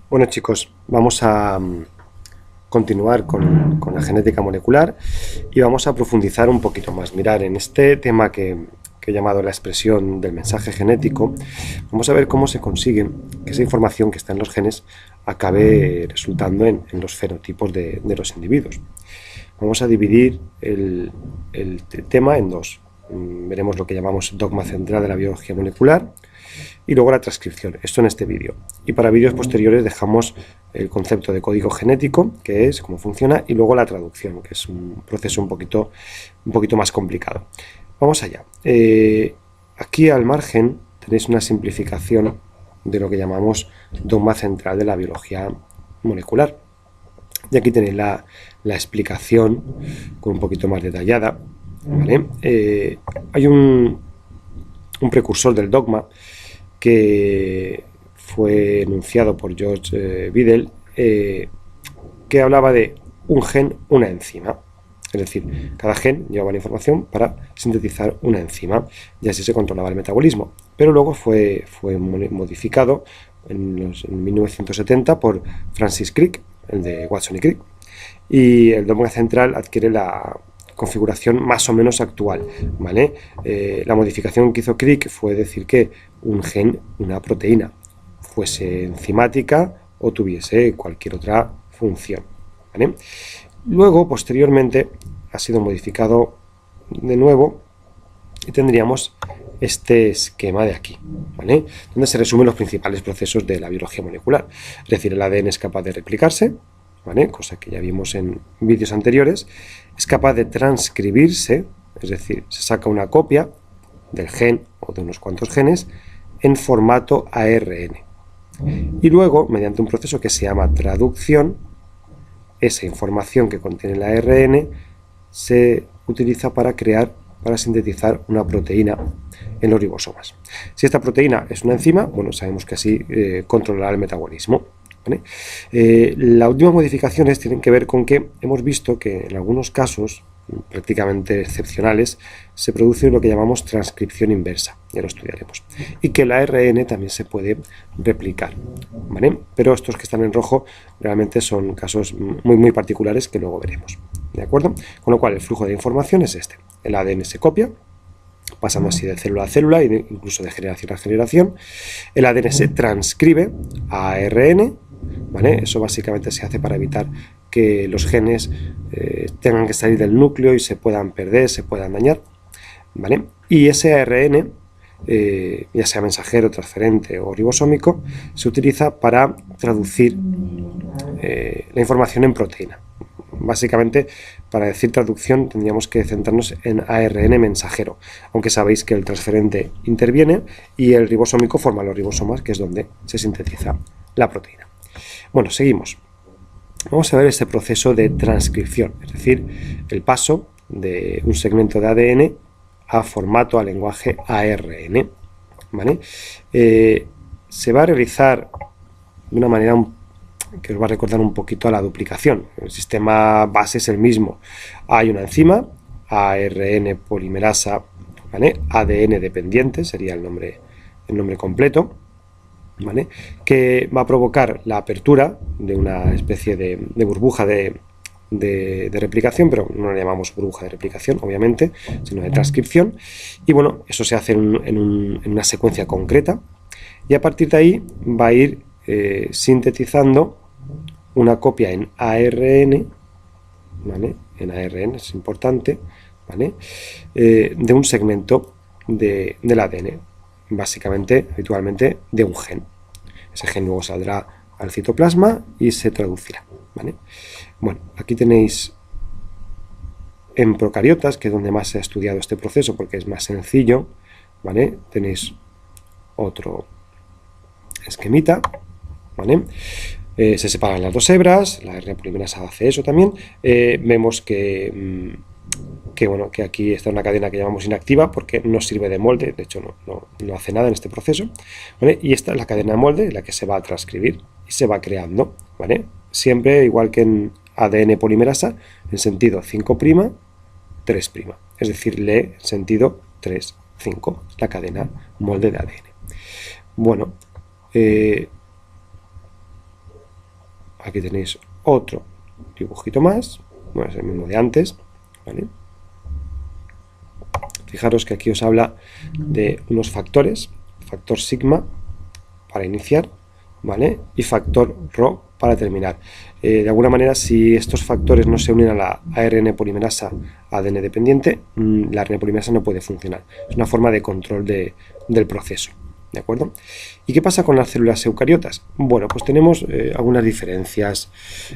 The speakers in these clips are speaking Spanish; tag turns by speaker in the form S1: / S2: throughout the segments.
S1: Bueno, chicos, vamos a continuar con la genética molecular y vamos a profundizar un poquito más. Mirar, en este tema que he llamado la expresión del mensaje genético, vamos a ver cómo se consigue que esa información que está en los genes acabe resultando en los fenotipos de los individuos. Vamos a dividir el tema en dos. Veremos lo que llamamos dogma central de la biología molecular y luego la transcripción, esto en este vídeo. Y para vídeos posteriores dejamos el concepto de código genético, que es cómo funciona, y luego la traducción, que es un proceso un poquito más complicado. Vamos allá. Aquí al margen tenéis una simplificación de lo que llamamos dogma central de la biología molecular. Y aquí tenéis la explicación con un poquito más detallada, ¿vale? Hay un precursor del dogma que fue enunciado por George Biddle, que hablaba de un gen, una enzima. Es decir, cada gen llevaba la información para sintetizar una enzima y así se controlaba el metabolismo. Pero luego fue modificado en 1970 por Francis Crick, el de Watson y Crick, y el dogma central adquiere la configuración más o menos actual, ¿vale? La modificación que hizo Crick fue decir que un gen, una proteína, fuese enzimática o tuviese cualquier otra función, ¿vale? Luego, posteriormente, ha sido modificado de nuevo y tendríamos este esquema de aquí, ¿vale? Donde se resumen los principales procesos de la biología molecular. Es decir, el ADN es capaz de replicarse, ¿vale? Cosa que ya vimos en vídeos anteriores. Es capaz de transcribirse, es decir, se saca una copia del gen o de unos cuantos genes en formato ARN. Y luego, mediante un proceso que se llama traducción, esa información que contiene el ARN se utiliza para sintetizar una proteína en los ribosomas. Si esta proteína es una enzima, bueno, sabemos que así controlará el metabolismo, ¿vale? Las últimas modificaciones tienen que ver con que hemos visto que en algunos casos prácticamente excepcionales se produce lo que llamamos transcripción inversa, ya lo estudiaremos, y que el ARN también se puede replicar, ¿vale? Pero estos que están en rojo realmente son casos muy particulares que luego veremos, ¿de acuerdo? Con lo cual el flujo de información es este: el ADN se copia, pasando así de célula a célula e incluso de generación a generación. El ADN se transcribe a ARN, ¿vale? Eso básicamente se hace para evitar que los genes tengan que salir del núcleo y se puedan perder, se puedan dañar, ¿vale? Y ese ARN, ya sea mensajero, transferente o ribosómico, se utiliza para traducir la información en proteína. Básicamente, para decir traducción tendríamos que centrarnos en ARN mensajero, aunque sabéis que el transferente interviene y el ribosómico forma los ribosomas, que es donde se sintetiza la proteína. Bueno, seguimos. Vamos a ver este proceso de transcripción, es decir, el paso de un segmento de ADN a formato, a lenguaje ARN, ¿vale? Se va a realizar de una manera que os va a recordar un poquito a la duplicación. El sistema base es el mismo. Hay una enzima, ARN polimerasa, ¿vale? ADN dependiente, sería el nombre completo, ¿vale? Que va a provocar la apertura de una especie de burbuja de replicación, pero no la llamamos burbuja de replicación, obviamente, sino de transcripción. Y bueno, eso se hace en una secuencia concreta, y a partir de ahí va a ir sintetizando una copia en ARN, ¿vale? En ARN es importante, ¿vale? De un segmento del ADN, básicamente, habitualmente, de un gen. Ese gen luego saldrá al citoplasma y se traducirá, ¿vale? Bueno, aquí tenéis en procariotas, que es donde más se ha estudiado este proceso porque es más sencillo, ¿vale? Tenéis otro esquemita, ¿vale? Se separan las dos hebras, la RNA polimerasa hace eso también. Vemos que aquí está una cadena que llamamos inactiva porque no sirve de molde, de hecho no hace nada en este proceso, ¿vale? Y esta es la cadena de molde en la que se va a transcribir y se va creando, ¿vale? Siempre igual que en ADN polimerasa, en sentido 5', 3', es decir, lee en sentido 3, 5, la cadena molde de ADN. Bueno, aquí tenéis otro dibujito más, bueno, es el mismo de antes, ¿vale? Fijaros que aquí os habla de unos factores, factor sigma para iniciar, ¿vale? Y factor rho para terminar. De alguna manera, si estos factores no se unen a la ARN polimerasa ADN dependiente, la ARN polimerasa no puede funcionar. Es una forma de control del proceso, ¿de acuerdo? ¿Y qué pasa con las células eucariotas? Bueno, pues tenemos algunas diferencias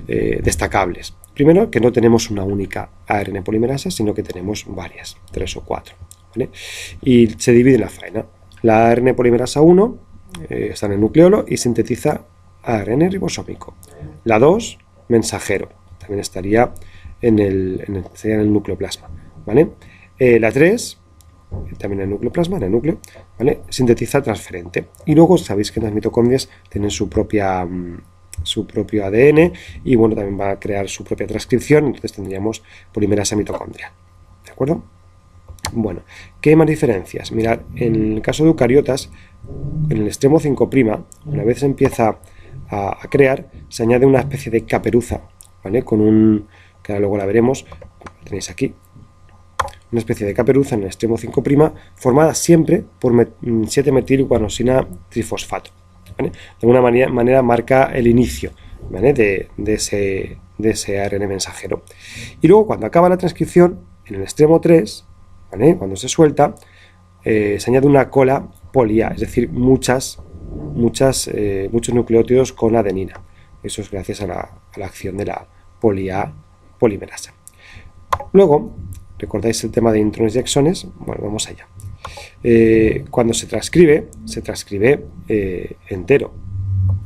S1: destacables. Primero, que no tenemos una única ARN polimerasa, sino que tenemos varias, 3 o 4, ¿vale? Y se divide la faena. La ARN polimerasa 1 está en el nucleolo y sintetiza ARN ribosómico. La 2, mensajero, también estaría en el nucleoplasma, ¿vale? La 3, también en el nucleoplasma, en el núcleo, ¿vale? Sintetiza transferente. Y luego sabéis que las mitocondrias tienen su propio ADN y bueno, también va a crear su propia transcripción, entonces tendríamos polimerasa mitocondrial, ¿de acuerdo? Bueno, ¿qué más diferencias? Mirad, en el caso de eucariotas, en el extremo 5', una vez se empieza a crear, se añade una especie de caperuza, ¿vale? Que ahora luego la veremos, la tenéis aquí, una especie de caperuza en el extremo 5', formada siempre por 7-metilguanosina trifosfato, ¿vale? De alguna manera marca el inicio, ¿vale? de ese ARN mensajero. Y luego, cuando acaba la transcripción, en el extremo 3, ¿vale? Cuando se suelta, se añade una cola poli-A, es decir, muchos nucleótidos con adenina. Eso es gracias a la acción de la poli-A polimerasa. Luego, ¿recordáis el tema de intrones y exones? Bueno, vamos allá. Cuando se transcribe entero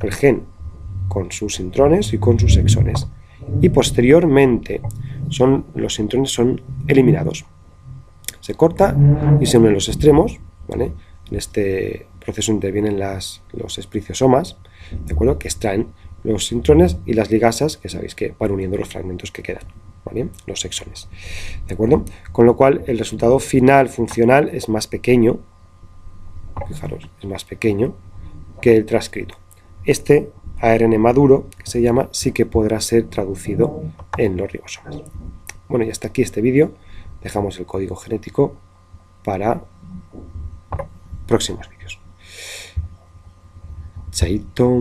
S1: el gen con sus intrones y con sus exones. Y posteriormente los intrones son eliminados. Se corta y se unen los extremos, ¿vale? En este proceso intervienen los espliziosomas, ¿de acuerdo? Que extraen los intrones y las ligasas, que sabéis que van uniendo los fragmentos que quedan, ¿vale? Los exones, ¿de acuerdo? Con lo cual el resultado final funcional es más pequeño, fijaros, es más pequeño que el transcrito. Este ARN maduro, que se llama, sí que podrá ser traducido en los ribosomas. Bueno, y hasta aquí este vídeo. Dejamos el código genético para próximos vídeos. Chaito.